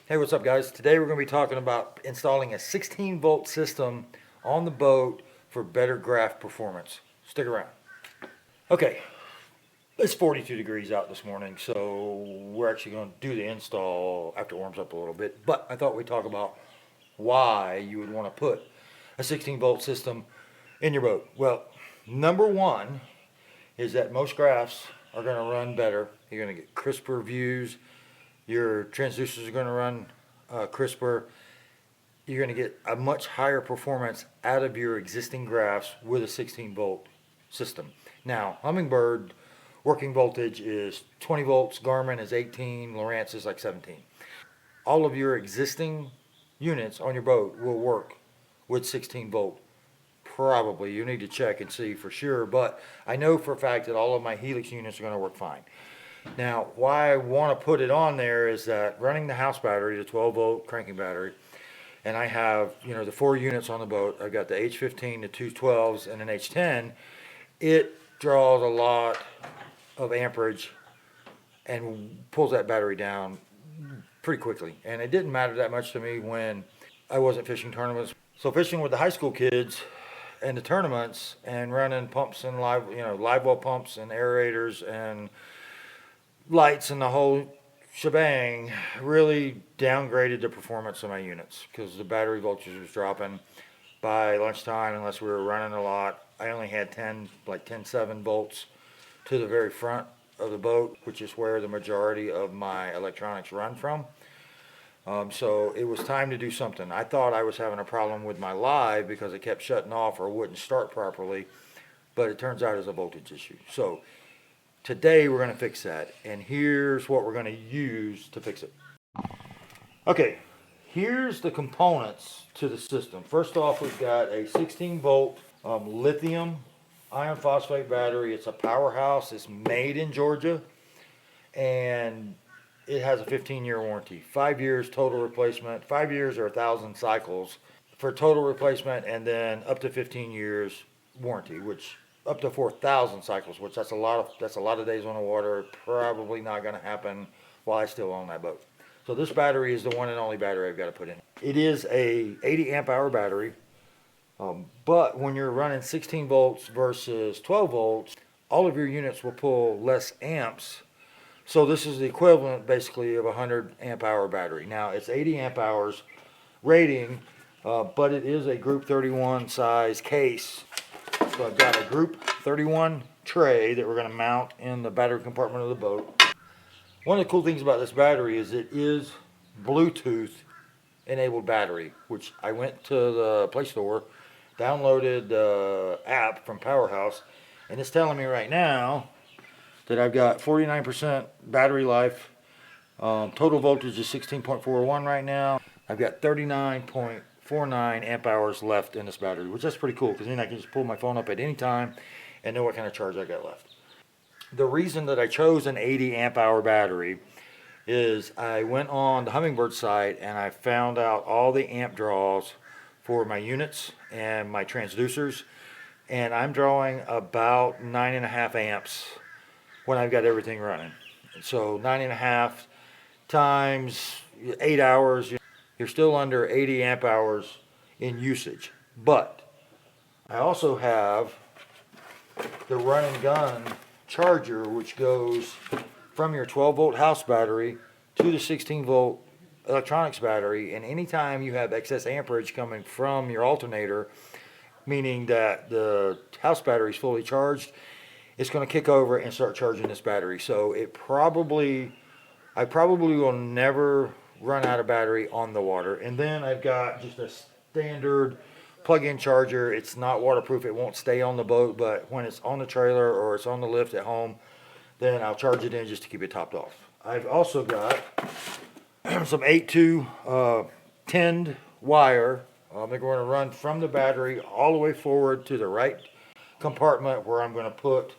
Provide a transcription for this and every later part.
Hey, what's up guys? Today we're going to be talking about installing a 16 volt system on the boat for better draft performance. Stick around. Okay, it's 42 degrees out this morning, so we're actually going to do the install after it warms up a little bit. But I thought we'd talk about why you would want to put a 16 volt system in your boat. Well, number one is that most drafts are going to run better. You're going to get crisper views. Your transducers are going to run crisper. You're going to get a much higher performance out of your existing drafts with a 16 volt system. Now, Humminbird working voltage is 20 volts, Garmin is 18, Lowrance is like 17. All of your existing units on your boat will work with 16 volt. Probably. You need to check and see for sure, but I know for a fact that all of my Helix units are going to work fine. Now, why I want to put it on there is that running the house battery, the 12 volt cranking battery, and I have, the 4 units on the boat. I've got the H15, the two 12s, and an H10. It draws a lot of amperage and pulls that battery down pretty quickly. And it didn't matter that much to me when I wasn't fishing tournaments. So fishing with the high school kids and the tournaments and running pumps and live well pumps and aerators and lights and the whole shebang really downgraded the performance of my units because the battery voltage was dropping by lunchtime. Unless we were running a lot, I only had 10.7 volts to the very front of the boat, which is where the majority of my electronics run from. So it was time to do something. I thought I was having a problem with my live because it kept shutting off or wouldn't start properly, but it turns out it's a voltage issue. So today we're going to fix that, and here's what we're going to use to fix it. Okay, here's the components to the system. First off, we've got a 16 volt lithium iron phosphate battery. It's a powerhouse. It's made in Georgia, and it has a 15-year warranty. 5 years total replacement. 5 years or 1,000 cycles for total replacement, and then up to 15 years warranty, which up to 4,000 cycles, which that's a lot of days on the water. Probably not going to happen while I still own that boat. So this battery is the one and only battery I've got to put in. It is a 80 amp hour battery, but when you're running 16 volts versus 12 volts, all of your units will pull less amps. So this is the equivalent basically of a 100 amp hour battery. Now it's 80 amp hours rating, but it is a group 31 size case. So I've got a group 31 tray that we're going to mount in the battery compartment of the boat. One of the cool things about this battery is it is Bluetooth enabled battery, which I went to the Play Store, downloaded the app from Powerhouse, and it's telling me right now that I've got 49% battery life. Total voltage is 16.41 right now. I've got 39.49 amp hours left in this battery, which that's pretty cool because then I can just pull my phone up at any time and know what kind of charge I got left. The reason that I chose an 80 amp hour battery is I went on the Humminbird site and I found out all the amp draws for my units and my transducers, and I'm drawing about 9.5 amps when I've got everything running. So 9.5 times 8 hours, you're still under 80 amp hours in usage. But I also have the run and gun charger, which goes from your 12 volt house battery to the 16 volt electronics battery, and anytime you have excess amperage coming from your alternator, meaning that the house battery is fully charged, it's going to kick over and start charging this battery. So I probably will never run out of battery on the water. And then I've got just a standard plug-in charger. It's not waterproof. It won't stay on the boat, but when it's on the trailer or it's on the lift at home, then I'll charge it in just to keep it topped off. I've also got some 8-2 tinned wire. They're going to run from the battery all the way forward to the right compartment where I'm going to put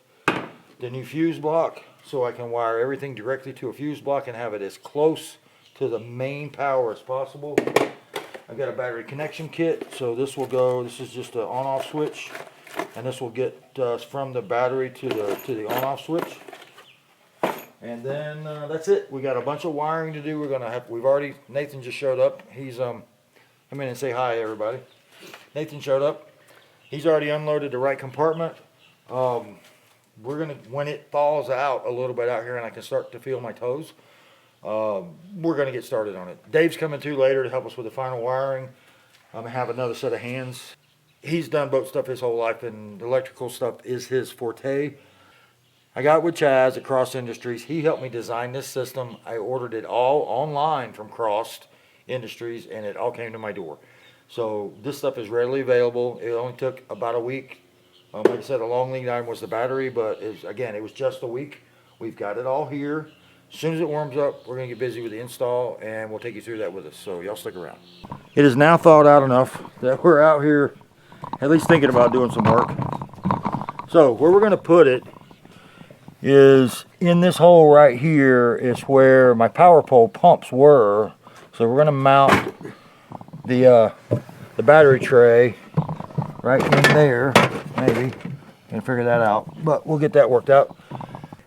the new fuse block, so I can wire everything directly to a fuse block and have it as close to the main power as possible. I've got a battery connection kit, so this is just an on-off switch, and this will get us from the battery to the on-off switch. And then that's it. We got a bunch of wiring to do. Nathan just showed up. He's come in and say hi, everybody. Nathan showed up. He's already unloaded the right compartment. When it thaws out a little bit out here and I can start to feel my toes, we're gonna get started on it. Dave's coming too later to help us with the final wiring. I'm gonna have another set of hands. He's done boat stuff his whole life, and electrical stuff is his forte. I got with Chaz at Cross Industries. He helped me design this system. I ordered it all online from Cross Industries, and it all came to my door. So this stuff is readily available. It only took about a week. Like I said, a long lead time was the battery, but it was just a week. We've got it all here. As soon as it warms up, we're going to get busy with the install, and we'll take you through that with us. So y'all stick around. It is now thawed out enough that we're out here at least thinking about doing some work. So where we're going to put it is in this hole right here is where my power pole pumps were. So we're going to mount the battery tray right in there, maybe, and figure that out. But we'll get that worked out.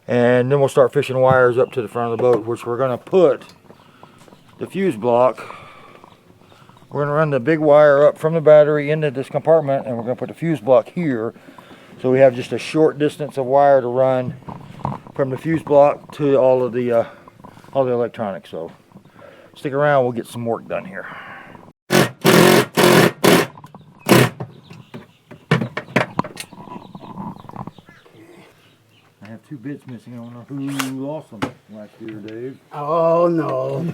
And then we'll start fishing wires up to the front of the boat, which we're going to put the fuse block. We're going to run the big wire up from the battery into this compartment, and we're going to put the fuse block here. So we have just a short distance of wire to run from the fuse block to all the electronics. So stick around, we'll get some work done here. I have 2 bits missing. I don't know who lost them last year, Dave. Oh no.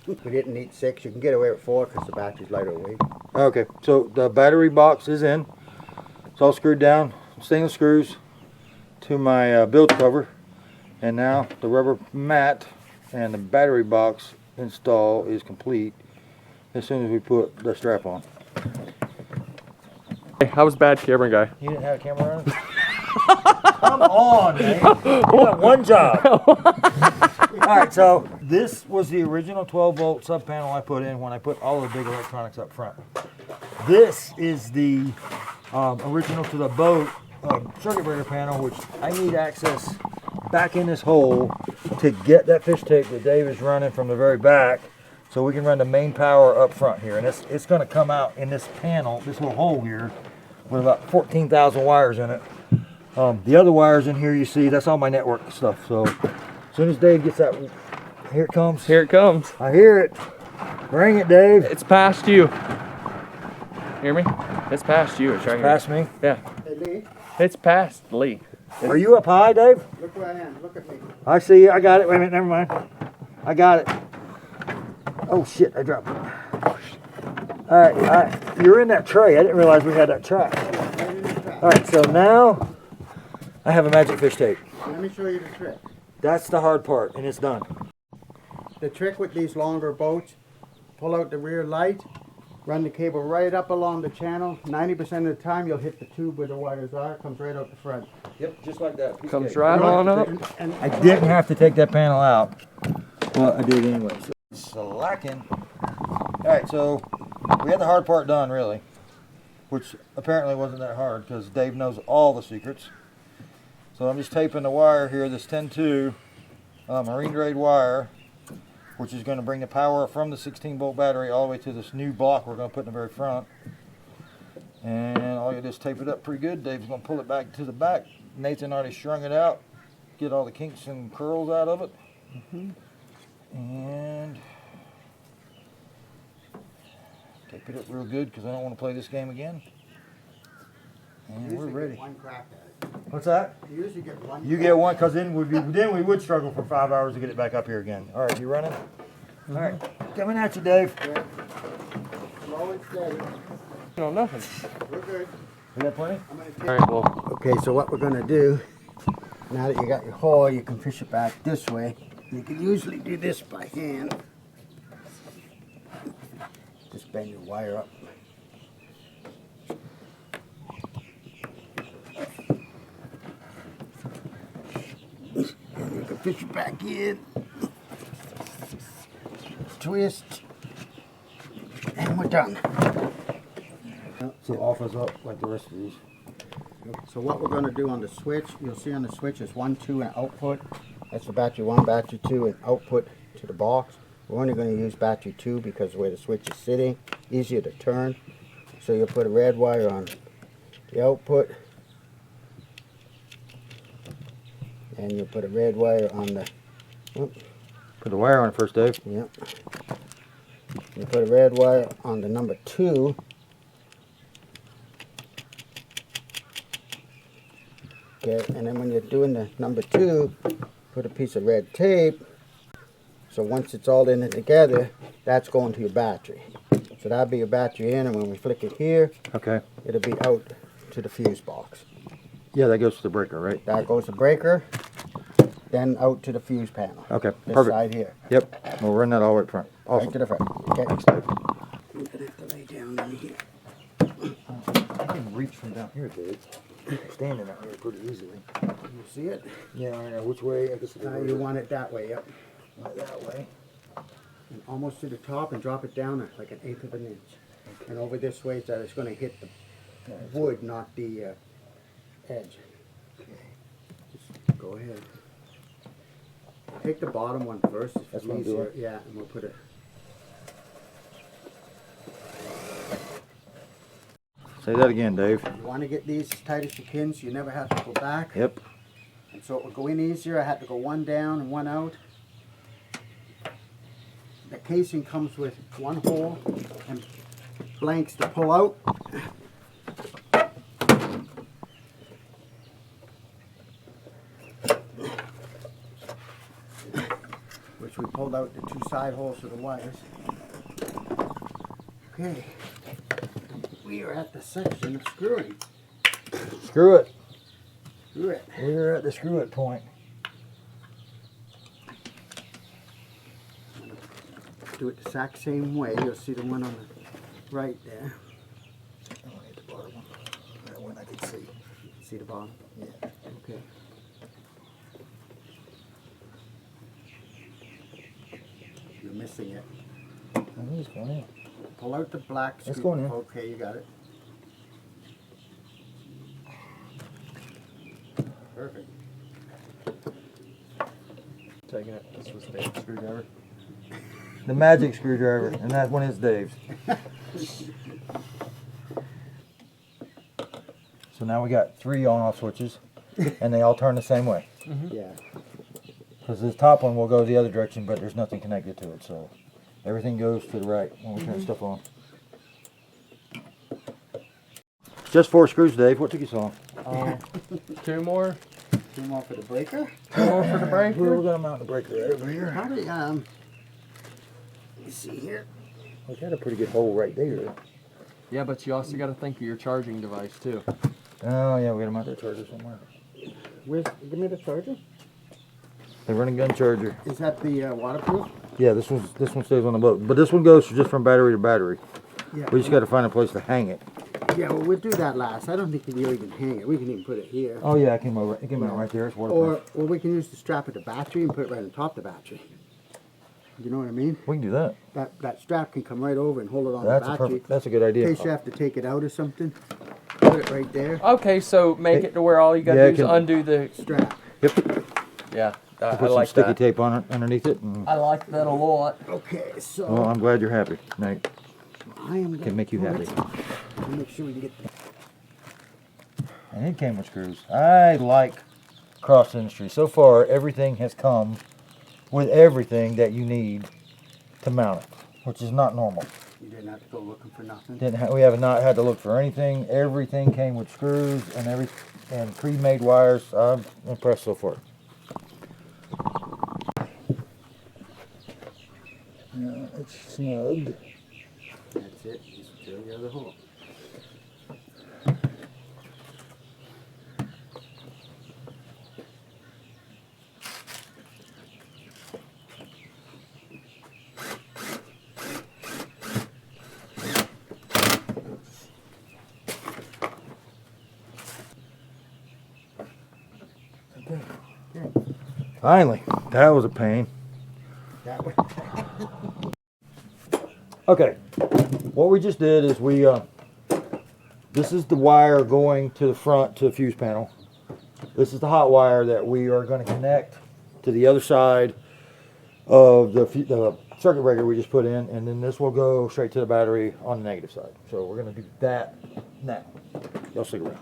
We didn't need 6. You can get away with 4 because the battery's lighter weight. Okay, so the battery box is in. It's all screwed down, stainless screws to my bilge cover. And now the rubber mat and the battery box install is complete as soon as we put the strap on. Hey, I was bad camera guy. You didn't have a camera on? Come on, man. You got one job. Alright, so this was the original 12-volt sub panel I put in when I put all the big electronics up front. This is the original to the boat circuit breaker panel, which I need access back in this hole to get that fish tape that Dave is running from the very back, so we can run the main power up front here. And it's going to come out in this panel, this little hole here, with about 14,000 wires in it. The other wires in here you see, that's all my network stuff. So as soon as Dave gets that, here it comes. Here it comes. I hear it. Bring it, Dave. It's past you. Hear me? It's past you. It's right here. Past me? Yeah. Hey Lee, It's past Lee. Are you up high, Dave? look where I am. Look at me. I see you. I got it. Wait a minute. Never mind. I got it. Oh, shit. I dropped it. All right. You're in that tray. I didn't realize we had that track. All right. So now I have a magic fish tape. Let me show you the trick. That's the hard part, and it's done. The trick with these longer boats, pull out the rear light, run the cable right up along the channel. 90% of the time you'll hit the tube where the wires are. Comes right out the front. Yep, just like that. Comes right on up. And I didn't have to take that panel out, but I did anyway. Slacking. All right, so we had the hard part done, really, which apparently wasn't that hard because Dave knows all the secrets. So I'm just taping the wire here, this 10-2 marine grade wire, which is going to bring the power from the 16-volt battery all the way to this new block we're going to put in the very front. And all you do is tape it up pretty good. Dave's going to pull it back to the back. Nathan already strung it out, get all the kinks and curls out of it. And tape it up real good because I don't want to play this game again. And we're ready. One crack at it. What's that? You usually get one. You get one, because then we would struggle for 5 hours to get it back up here again. All right, you running? All right, coming at you, Dave. Yeah. Slow and steady. No, nothing. We're good. Is that plenty? I'm gonna take. All right, well, Okay, so what we're gonna do, now that you got your haul, you can fish it back this way. You can usually do this by hand. Just bend your wire up. And you can fish it back in. Twist. And we're done. So off us up like the rest of these. So what we're going to do on the switch, you'll see on the switch is 1, 2, and output. That's the battery 1, battery 2, and output to the box. We're only going to use battery 2 because of where the switch is sitting, easier to turn. So you'll put a red wire on the output, and you'll put a red wire on the. Put the wire on it first, Dave. Yep. You put a red wire on the number 2. Okay, and then when you're doing the number 2, put a piece of red tape. So once it's all in it together, that's going to your battery. So that'll be your battery in, and when we flick it here, Okay. it'll be out to the fuse box. Yeah, that goes to the breaker, right? That goes the breaker, then out to the fuse panel. Okay, This perfect. side here. Yep, we'll run that all the way up front. Right Awesome. to the front. Okay. Thanks, Dave. I'm gonna have to lay down in here. I can reach from down here, Dave. Standing out here pretty easily. You see it? Yeah, I know. Which way? I guess You want it that way, yep. Right that way. And almost to the top and drop it down like 1/8 of an inch. And over this way so that it's going to hit the wood, not the edge. Just go ahead. Take the bottom one first. It's That's what I'm easier. doing. Yeah, and we'll put it. Say that again, Dave. You want to get these as tight as you can so you never have to go back. Yep. And so it will go in easier. I had to go one down and one out. The casing comes with 1 hole and blanks to pull out. Which we pulled out the 2 side holes for the wires. Okay. We are at the section of screwing. Screw it. Screw it. We're at the screw it point. Do it the exact same way. You'll see the one on the right there. I want to hit the bottom one. That one I can see. See the bottom? Yeah. Okay. You're missing it. I think it's going in. Pull out the black screw. It's going in. Okay, you got it. Perfect. Taking it. This was Dave's screwdriver. The magic screwdriver, and that one is Dave's. So now we got 3 on-off switches, and they all turn the same way. Yeah. Because this top one will go the other direction, but there's nothing connected to it, so everything goes to the right when we turn stuff on. Just 4 screws, Dave. What took you so long? 2 more. 2 more for the breaker. 2 more for the breaker. We're gonna mount the breaker right over here. How do you, let me see here. We got a pretty good hole right there. Yeah, but you also got to think of your charging device too. Oh yeah, we gotta mount that charger somewhere. Give me the charger. The running gun charger. Is that the waterproof? Yeah, this one stays on the boat, but this one goes just from battery to battery. Yeah. We just got to find a place to hang it. Yeah, well, we'll do that last. I don't think we'll even hang it. We can even put it here. Oh yeah, it came over. It came out right there. It's waterproof. Or we can use the strap of the battery and put it right on top of the battery. You know what I mean? We can do that. That strap can come right over and hold it on That's the a battery. perfect. That's a good In idea. case you have to take it out or something, put it right there. Okay, so make it to where all you got to Yeah, do is undo the. Strap. Yep. Yeah, I Put some like sticky that. tape on it underneath it. And, I like that a lot. Okay, so well, I'm glad you're happy, Nate. I am Can make you happy. Make sure we can get. And it came with screws. I like Cross Industry. So far, everything has come with everything that you need to mount it, which is not normal. You didn't have to go looking for nothing. We have not had to look for anything. Everything came with screws and pre-made wires. I'm impressed so far. Yeah, it's snug. That's it. Just fill the other hole. Finally, that was a pain. That way. Okay, what we just did is we this is the wire going to the front to the fuse panel. This is the hot wire that we are going to connect to the other side of the circuit breaker we just put in, and then this will go straight to the battery on the negative side. So we're going to do that now. Y'all stick around.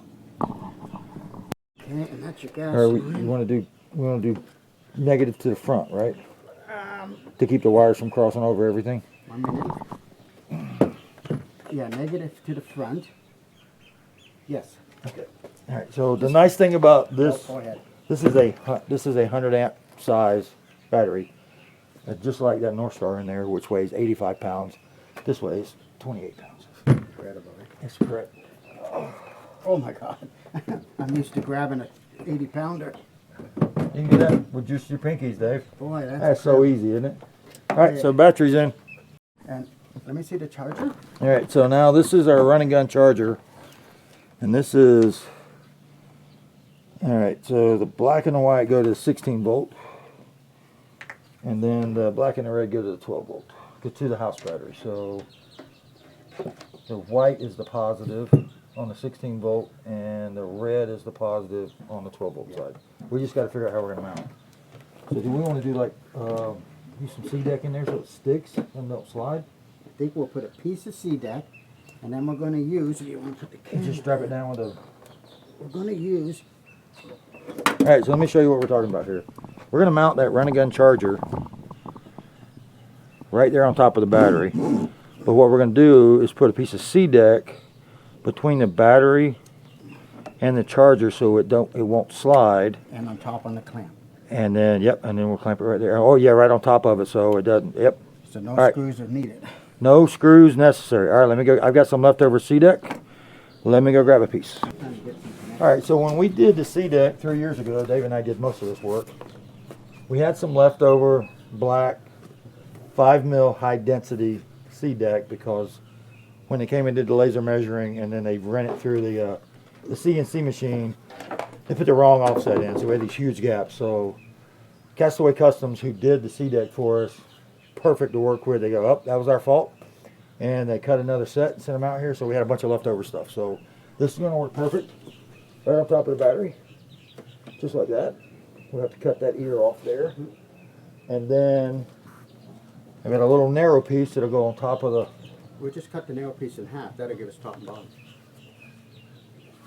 Okay, and that's your gas Or we line. want to do negative to the front, right? To keep the wires from crossing over everything. 1 minute. Yeah, negative to the front. Yes. Okay. All right. So the nice thing about this, Go ahead. this is a 100 amp size battery, just like that North Star in there, which weighs 85 pounds. This weighs 28 pounds. Incredible. That's correct. Oh my God. I'm used to grabbing a 80 pounder. You can do that with just your pinkies, Dave. Boy, That's so easy, isn't it? All right. So battery's in. And let me see the charger. All right. So now this is our running gun charger, and this is. All right. So the black and the white go to the 16 volt. And then the black and the red go to the 12 volt, go to the house battery. So the white is the positive on the 16 volt, and the red is the positive on the 12 volt side. We just got to figure out how we're going to mount it. So do we want to do like, use some C-deck in there so it sticks and don't slide? I think we'll put a piece of C-deck, and then we're going to use, you want to put the And camera. just strap it down with a... We're going to use, All right, so let me show you what we're talking about here. We're going to mount that running gun charger right there on top of the battery. But what we're going to do is put a piece of C-deck between the battery and the charger so it won't slide. and on top on the clamp. And then, yep, and then we'll clamp it right there. Oh yeah, right on top of it so it doesn't, yep. So no All right. screws are needed. No screws necessary. All right, let me go. I've got some leftover C-deck. Let me go grab a piece. All right, so when we did the C-deck 3 years ago, Dave and I did most of this work. We had some leftover black 5mm high density C-deck because when they came and did the laser measuring and then they ran it through the CNC machine, they put the wrong offset in, so we had these huge gaps. So Castaway Customs, who did the C-deck for us, perfect to work with. They go, oh, that was our fault. And they cut another set and sent them out here, so we had a bunch of leftover stuff. So this is going to work perfect right on top of the battery, just like that. We'll have to cut that ear off there. And then I got a little narrow piece that'll go on top of the... We'll just cut the narrow piece in half. That'll give us top and bottom.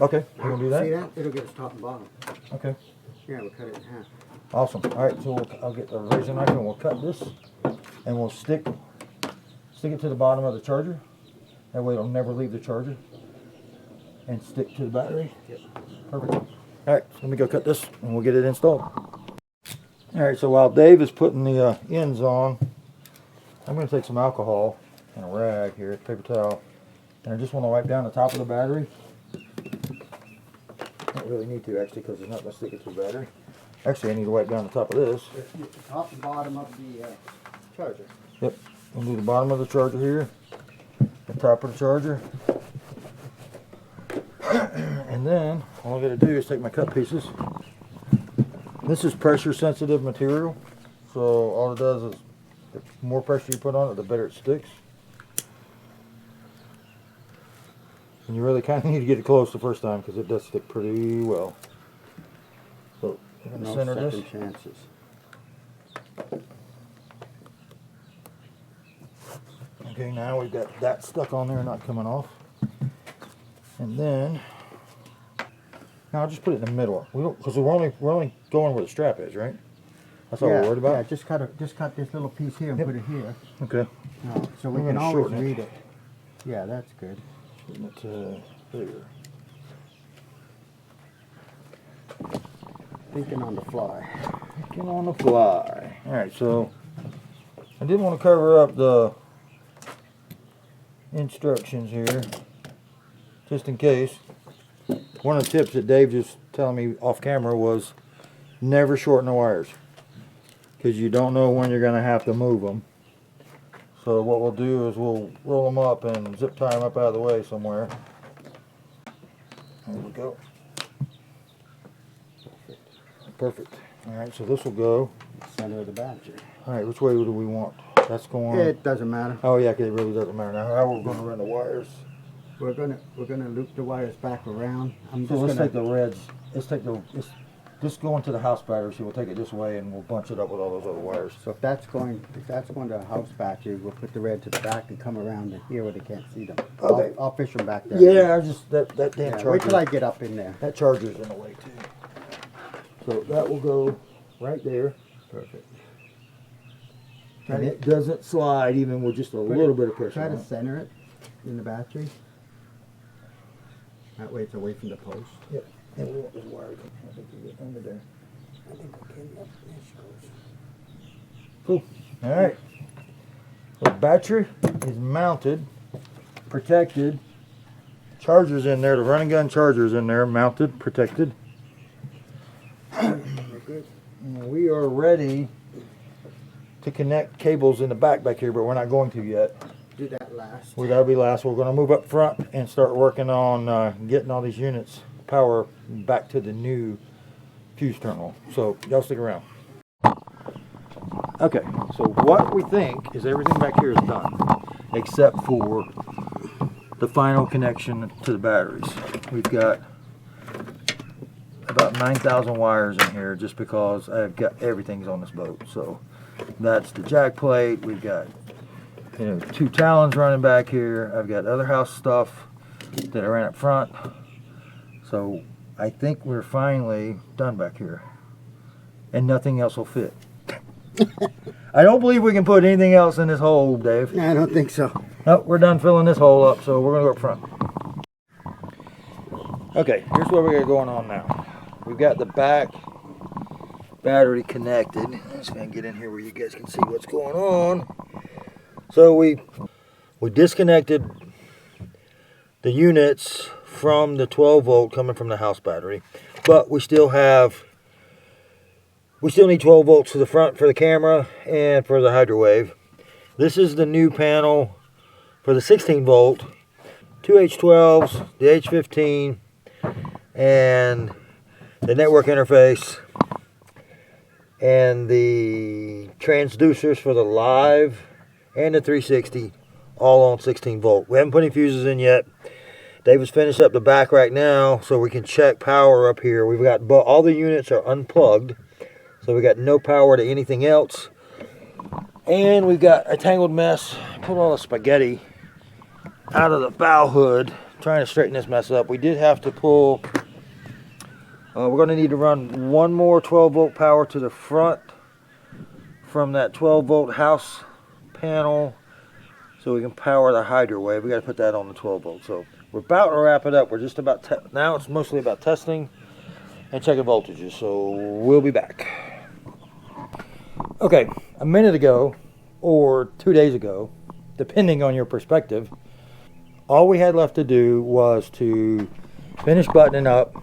Okay, you gonna do that? See that? It'll give us top and bottom. Okay, Yeah, we'll cut it in half. awesome. All right, so I'll get the razor knife and we'll cut this, and we'll stick it to the bottom of the charger. That way it'll never leave the charger. And stick to the battery. Yep. Perfect. All right, let me go cut this and we'll get it installed. All right, so while Dave is putting the ends on, I'm going to take some alcohol and a rag here, paper towel, and I just want to wipe down the top of the battery. Don't really need to actually because it's not going to stick it to the battery. Actually, I need to wipe down the top of this. The top and bottom of the charger. Yep, we'll do the bottom of the charger here, the top of the charger. And then all I gotta do is take my cut pieces. This is pressure sensitive material, so all it does is the more pressure you put on it, the better it sticks. And you really kind of need to get it close the first time because it does stick pretty well. So I'm gonna No center this. second chances. Okay, now we've got that stuck on there, not coming off. And then, now I'll just put it in the middle. We don't, because we're only going where the strap is, right? That's all we're worried about. Yeah, just cut this little piece here and Yep. put it here. Okay. So we We're can gonna always shorten it. read it. Yeah, that's good. Putting it there. Thinking on the fly. Thinking on the fly. All right, so I did want to cover up the instructions here, just in case. One of the tips that Dave just telling me off camera was never shorten the wires because you don't know when you're going to have to move them. So what we'll do is we'll roll them up and zip tie them up out of the way somewhere. There we go. Perfect. All right, so this will go. Center of the battery. All right, which way do we want? That's going. It doesn't matter. Oh yeah, 'cause it really doesn't matter now. How we're going to run the wires. we're gonna loop the wires back around. I'm So just let's gonna take the reds, just go into the house battery, so we'll take it this way and we'll bunch it up with all those other wires. So if that's going to the house battery, we'll put the red to the back and come around to here where they can't see them. Okay. I'll fish them back there. Yeah, I just, that damn Yeah, charger. wait till I get up in there. That charger's in the way too. So that will go right there. Perfect. And it doesn't slide even with just a little bit of pressure Try on to it. center it in the battery. That way it's away from the post. Yep. And we want this wire, I think we get under there. I think I can. Yep, there she goes. Cool. All right. The battery is mounted, protected. Charger's in there. The running gun charger's in there, mounted, protected. We're good. And we are ready to connect cables in the back here, but we're not going to yet. Do that last. Well, that'll be last. We're going to move up front and start working on getting all these units power back to the new fuse terminal. So y'all stick around. Okay, so what we think is everything back here is done, except for the final connection to the batteries. We've got about 9,000 wires in here just because I've got everything's on this boat. So that's the jack plate. We've got 2 talons running back here. I've got other house stuff that I ran up front. So I think we're finally done back here. And nothing else will fit. I don't believe we can put anything else in this hole, Dave. I don't think so. Nope, we're done filling this hole up, so we're gonna go up front. Okay, here's what we got going on now. We've got the back battery connected. I'm just gonna get in here where you guys can see what's going on. So we disconnected the units from the 12 volt coming from the house battery, but we still need 12 volts to the front for the camera and for the hydrowave. This is the new panel for the 16 volt, 2 H12s, the H15, and the network interface, and the transducers for the live and the 360, all on 16 volt. We haven't put any fuses in yet. David's finished up the back right now so we can check power up here. We've got all the units are unplugged, so we got no power to anything else. And we've got a tangled mess. Put all the spaghetti out of the bow hood, trying to straighten this mess up. We did have to pull, we're going to need to run one more 12 volt power to the front from that 12 volt house panel so we can power the hydrowave. We got to put that on the 12 volt. So we're about to wrap it up. We're just about, now it's mostly about testing and checking voltages. So we'll be back. Okay, a minute ago or 2 days ago, depending on your perspective, all we had left to do was to finish buttoning up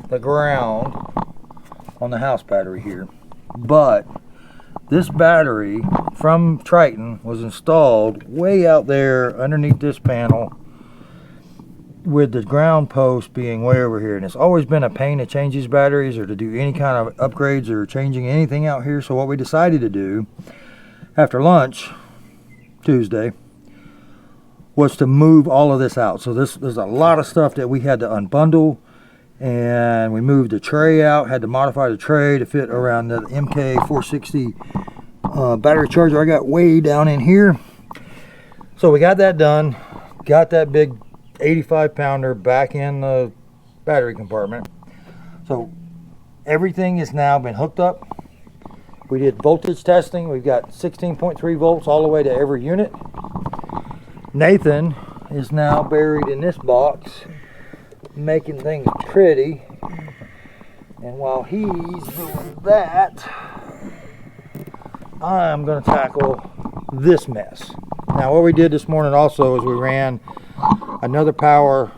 the ground on the house battery here. But this battery from Triton was installed way out there underneath this panel, with the ground post being way over here. And it's always been a pain to change these batteries or to do any kind of upgrades or changing anything out here. So what we decided to do after lunch Tuesday was to move all of this out. So there's a lot of stuff that we had to unbundle, and we moved the tray out, had to modify the tray to fit around the MK460 battery charger I got way down in here. So we got that done, got that big 85 pounder back in the battery compartment. So everything has now been hooked up. We did voltage testing. We've got 16.3 volts all the way to every unit. Nathan is now buried in this box, making things pretty. And while he's doing that, I'm going to tackle this mess. Now what we did this morning also is we ran another power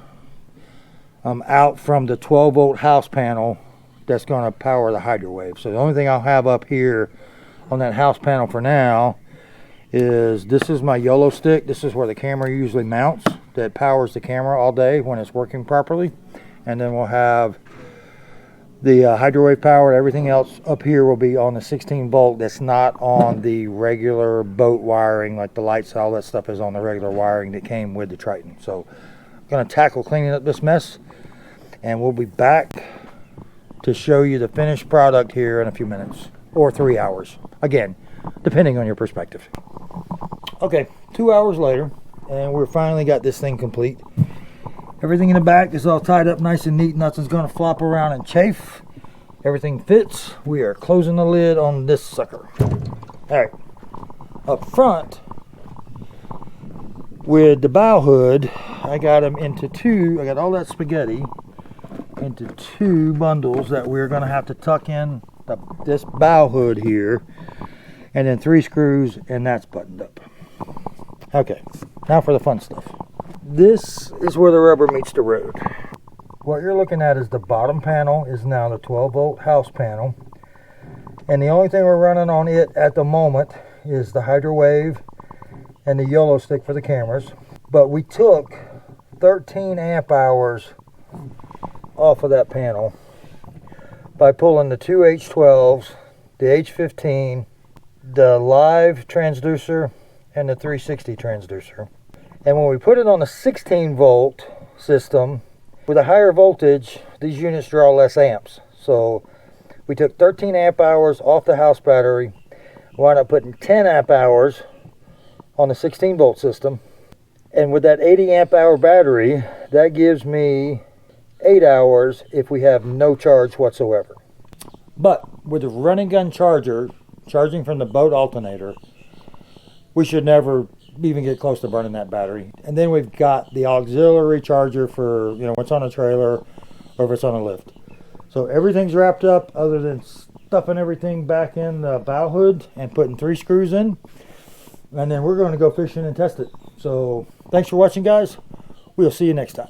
out from the 12 volt house panel that's going to power the hydrowave. So the only thing I'll have up here on that house panel for now is this is my YOLO stick. This is where the camera usually mounts, that powers the camera all day when it's working properly. And then we'll have the hydrowave powered. Everything else up here will be on the 16 volt that's not on the regular boat wiring, like the lights, all that stuff is on the regular wiring that came with the Triton. So gonna tackle cleaning up this mess, and we'll be back to show you the finished product here in a few minutes, or 3 hours. Again, depending on your perspective. Okay, 2 hours later, and we're finally got this thing complete. Everything in the back is all tied up nice and neat. Nothing's gonna flop around and chafe. Everything fits. We are closing the lid on this sucker. All right, up front with the bow hood, I got them into two. I got all that spaghetti into two bundles that we're gonna have to tuck in this bow hood here, and then 3 screws, and that's buttoned up. Okay, now for the fun stuff. This is where the rubber meets the road. What you're looking at is the bottom panel is now the 12-volt house panel, and the only thing we're running on it at the moment is the Hydrowave and the YOLO stick for the cameras. But we took 13 amp hours off of that panel by pulling the 2 H12s, the H15, the live transducer, and the 360 transducer. And when we put it on a 16-volt system, with a higher voltage, these units draw less amps. So we took 13 amp hours off the house battery, wound up putting 10 amp hours on the 16-volt system. And with that 80 amp hour battery, that gives me 8 hours if we have no charge whatsoever. But with the running gun charger, charging from the boat alternator, we should never even get close to burning that battery. And then we've got the auxiliary charger for, you know, what's on a trailer or if it's on a lift. So everything's wrapped up other than stuffing everything back in the bow hood and putting 3 screws in. And then we're going to go fishing and test it. So thanks for watching, guys. We'll see you next time.